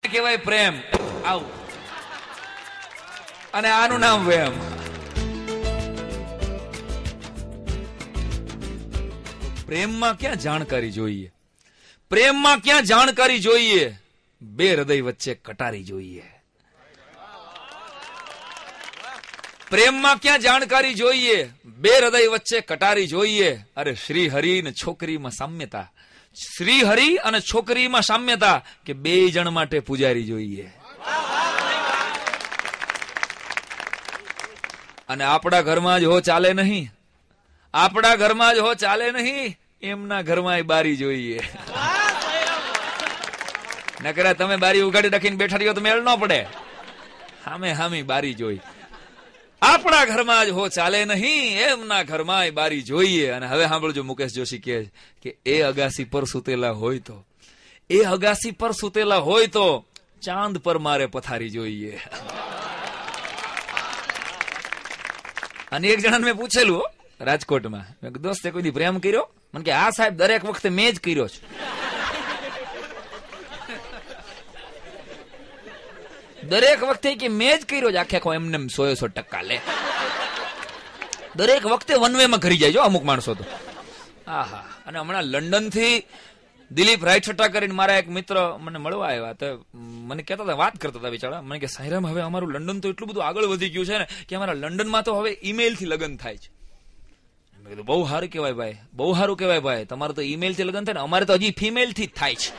કહેવાય પ્રેમ. આવું. અને આનું નામ વેમ. પ્રેમમાં ક્યાં જાણકારી જોઈએ? પ્રેમમાં ક્યાં જાણકારી જોઈએ? બે હૃદય વચ્ચે કટારી જોઈએ. પ્રેમમાં ક્યાં જાણકારી જોઈએ? બે હૃદય વચ્ચે કટારી જોઈએ. અરે શ્રી હરિ ને છોકરીમાં સામ્યતા, શ્રી હરિ અને છોકરીમાં સામ્યતા, કે બે જણ માટે પૂજારી જોઈએ. અને આપણા ઘરમાં જ હો ચાલે નહીં, આપણા ઘરમાં જ હો ચાલે નહીં, એમના ઘરમાં બારી જોઈએ. નકરા તમે બારી ઉગાડી રાખીને બેઠા રહ્યો તો મેળ ન પડે. હામે હામી બારી જોઈ. આપણા ઘરમાં જ હો ચાલે નહીં, એમના ઘરમાં બારી જોઈએ. અને હવે સાંભળજો, મુકેશ જોશી કહે કે એ અગાસી પર સુતેલા હોય તો, એ અગાસી પર સુતેલા હોય તો ચાંદ પર મારે પથારી જોઈએ. અને એક જણાને મેં પૂછેલું રાજકોટમાં, મેં કીધું દોસ્તે કોઈ દી પ્રેમ કર્યો? મને કે આ સાહેબ દરેક વખતે મેં જ કર્યો છે. દરેક વખતે કે મેં જ કર્યો છે. આખે એમને 100% લે. દરેક વખતે વન વે માં ઘરી જાય જો અમુક માણસો તો. આહા. અને હમણાં લંડન થી દિલીપ રાયછટા કરીને મારા એક મિત્ર મને મળવા આવ્યા, તો મને કહેતા હતા, વાત કરતા હતા બિચારા. મને કે સાયરામ, હવે અમારું લંડન તો એટલું બધું આગળ વધી ગયું છે ને કે અમારા લંડનમાં તો હવે ઈમેલ થી લગ્ન થાય છે. મેં કીધું બહુ સારું કહેવાય ભાઈ, બહુ સારું કહેવાય ભાઈ, તમારે તો ઈમેલ થી લગ્ન થાય ને, અમારે તો હજી ફિમેલ થી જ થાય છે.